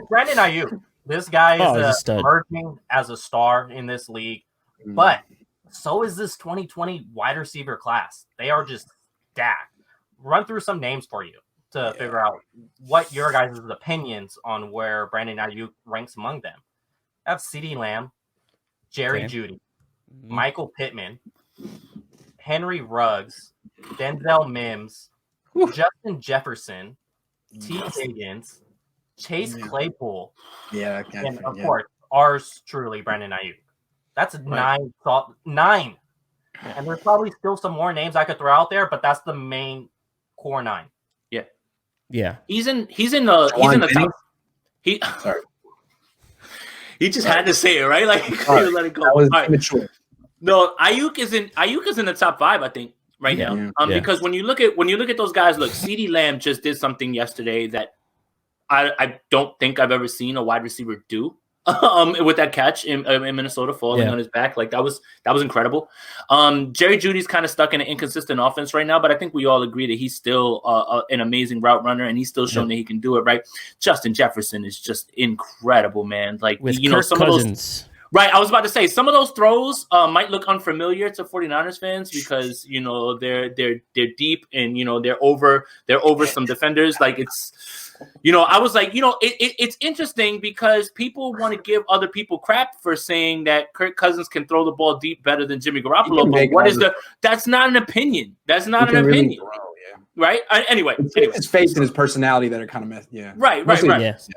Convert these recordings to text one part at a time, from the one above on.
Brandon Aiyuk. This guy he's a is stud. emerging as a star in this league, but so is this 2020 wide receiver class. They are just stacked. Run through some names for you to figure out what your guys' opinions on where Brandon Aiyuk ranks among them. I have CeeDee Lamb, Jerry Jeudy, Michael Pittman, Henry Ruggs, Denzel Mims, Justin Jefferson, T. Higgins, Chase Claypool, and of course, ours truly, Brandon Aiyuk. That's nine. And there's probably still some more names I could throw out there, but that's the main core 9. Yeah. He's in the top. Sorry. He just had to say it, right? Like he couldn't let it go. No, Aiyuk is in the top 5, I think, right now. Because when you look at those guys, look, CeeDee Lamb just did something yesterday that I don't think I've ever seen a wide receiver do. With that catch in Minnesota falling on his back, like that was incredible. Jerry Judy's kind of stuck in an inconsistent offense right now, but I think we all agree that he's still an amazing route runner, and he's still shown that he can do it. Right? Justin Jefferson is just incredible, man. Like with Kirk some Cousins. of those. Right, I was about to say some of those throws might look unfamiliar to 49ers fans because they're deep and they're over some defenders. Like it's I was like it's interesting because people want to give other people crap for saying that Kirk Cousins can throw the ball deep better than Jimmy Garoppolo. But that's not an opinion. That's not an opinion. Really grow, right? Anyway, his face and his personality that are kind of messed. Yeah. Right. Yes.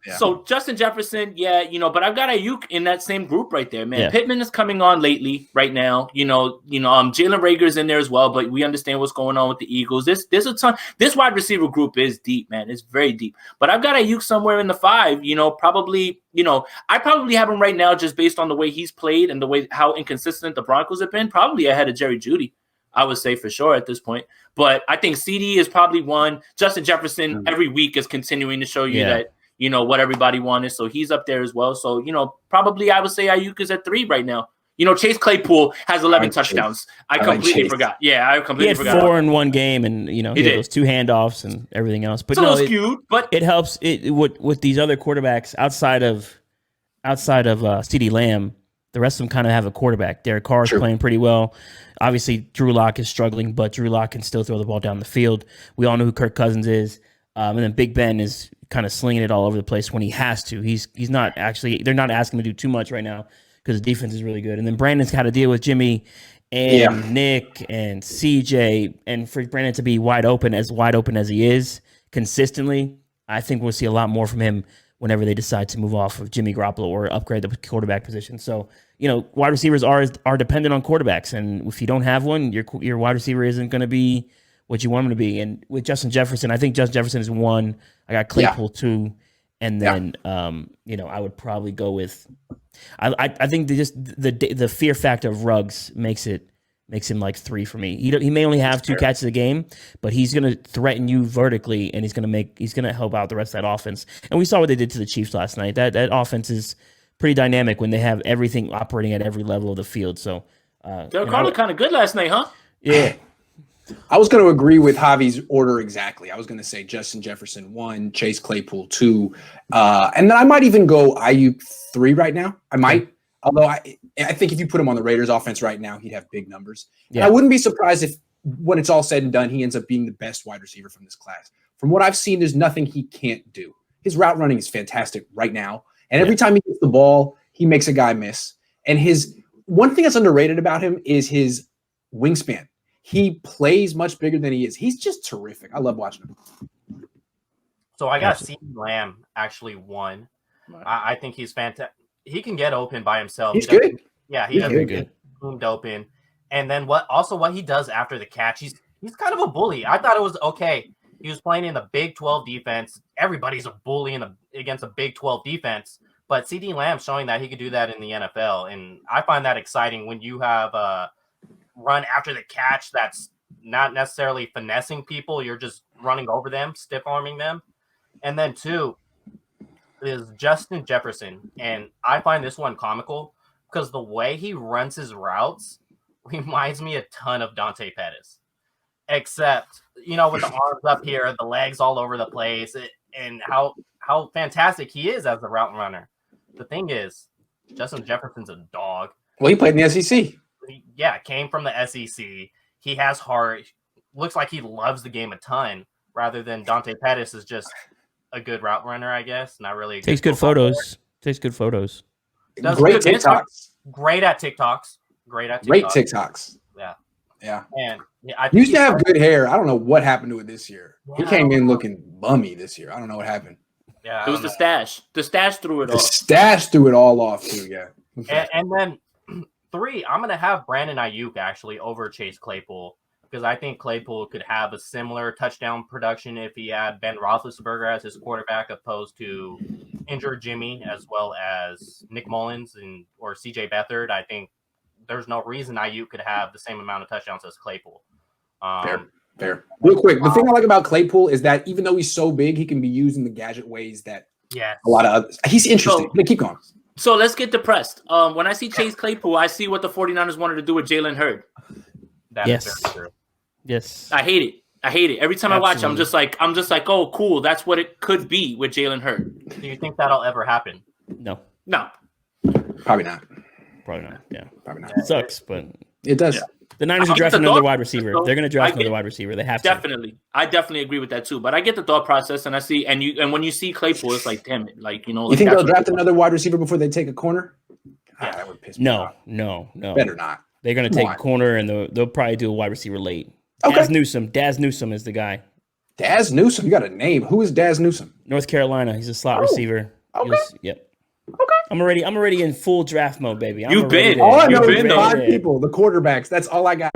Yeah. So Justin Jefferson, but I've got Aiyuk in that same group right there, man. Yeah. Pittman is coming on lately right now. Jalen Reagor's in there as well, but we understand what's going on with the Eagles. There's a ton. This wide receiver group is deep, man. It's very deep. But I've got Aiyuk somewhere in the 5. Probably. I probably have him right now just based on the way he's played and the way how inconsistent the Broncos have been. Probably ahead of Jerry Jeudy, I would say for sure at this point. But I think CD is probably one. Justin Jefferson every week is continuing to show you that. What everybody wanted. So he's up there as well. So, probably I would say Aiyuk is at 3 right now. Chase Claypool has 11 touchdowns. I completely forgot. Yeah, I completely forgot. He had 4 in one game and, he had those 2 handoffs and everything else. But skewed, but it helps with these other quarterbacks outside of CeeDee Lamb. The rest of them kind of have a quarterback. Derek Carr is playing pretty well. Obviously, Drew Lock is struggling, but Drew Lock can still throw the ball down the field. We all know who Kirk Cousins is. And then Big Ben is kind of slinging it all over the place when he has to. He's not actually. They're not asking him to do too much right now because the defense is really good. And then Brandon's got to deal with Jimmy and Nick and CJ, and for Brandon to be wide open as he is consistently, I think we'll see a lot more from him whenever they decide to move off of Jimmy Garoppolo or upgrade the quarterback position. So wide receivers are dependent on quarterbacks, and if you don't have one, your wide receiver isn't going to be what you want him to be. And with Justin Jefferson, I think Justin Jefferson is 1. I got Claypool 2, and then I would probably go with. I think the fear factor of Ruggs makes him like 3 for me. He may only have 2 catches a game, but he's going to threaten you vertically, and he's going to help out the rest of that offense. And we saw what they did to the Chiefs last night. That offense is pretty dynamic when they have everything operating at every level of the field. So Derek Carr looked kind of good last night, huh? Yeah. I was going to agree with Javi's order exactly. I was going to say Justin Jefferson 1, Chase Claypool 2, and then I might even go Aiyuk 3 right now. I might, although I think if you put him on the Raiders offense right now, he'd have big numbers. Yeah. And I wouldn't be surprised if when it's all said and done, he ends up being the best wide receiver from this class. From what I've seen, there's nothing he can't do. His route running is fantastic right now, and every time he gets the ball, he makes a guy miss. And his one thing that's underrated about him is his wingspan. He plays much bigger than he is. He's just terrific. I love watching him. So I got CeeDee Lamb actually 1. I think he's fantastic. He can get open by himself. He's good. Yeah, he's very good. Boomed open. And then what he does after the catch, he's kind of a bully. I thought it was okay. He was playing in the Big 12 defense. Everybody's a bully against a Big 12 defense. But CeeDee Lamb showing that he could do that in the NFL. And I find that exciting when you have run after the catch that's not necessarily finessing people. You're just running over them, stiff arming them. And then 2 is Justin Jefferson. And I find this one comical because the way he runs his routes reminds me a ton of Dante Pettis. Except, with the arms up here, the legs all over the place, and how how fantastic he is as a route runner. The thing is, Justin Jefferson's a dog. Well, he played in the SEC. Came from the SEC. He has heart. Looks like he loves the game a ton, rather than Dante Pettis is just a good route runner, I guess. Not really. Takes good photos. Takes good photos. Great TikToks. Great at TikToks. Great TikToks. Yeah. And he used to have good hair. I don't know what happened to it this year. He came in looking bummy this year. I don't know what happened. Yeah, it was the stash. The stash threw it off. The stash threw it all off too. Yeah. And then 3, I'm gonna have Brandon Aiyuk actually over Chase Claypool because I think Claypool could have a similar touchdown production if he had Ben Roethlisberger as his quarterback, opposed to injured Jimmy as well as Nick Mullins or CJ Beathard. I think there's no reason Aiyuk could have the same amount of touchdowns as Claypool. Fair. Real quick, the thing I like about Claypool is that even though he's so big, he can be used in the gadget ways that a lot of others. He's interesting. Keep going. So let's get depressed. When I see Chase Claypool, I see what the 49ers wanted to do with Jalen Hurd. Yes. Very true. Yes. I hate it. Every time I watch, I'm just like, oh, cool. That's what it could be with Jalen Hurd. Do you think that'll ever happen? No. Probably not. Yeah. Probably not. It sucks, but it does. Yeah. The Niners are drafting another wide receiver. They're going to draft another wide receiver. They have to. Definitely. I definitely agree with that too. But I get the thought process, and I see, and when you see Claypool, it's like, damn it, like You think they'll draft another wide receiver before they take a corner? Yeah, that would piss me off. No. Better not. They're going to take a corner, and they'll probably do a wide receiver late. Okay. Daz Newsome is the guy. Daz Newsome, you got a name. Who is Daz Newsome? North Carolina. He's a slot receiver. Okay. Yep. Okay. I'm already in full draft mode, baby. You've been. All I know is 5 people, the quarterbacks. That's all I got.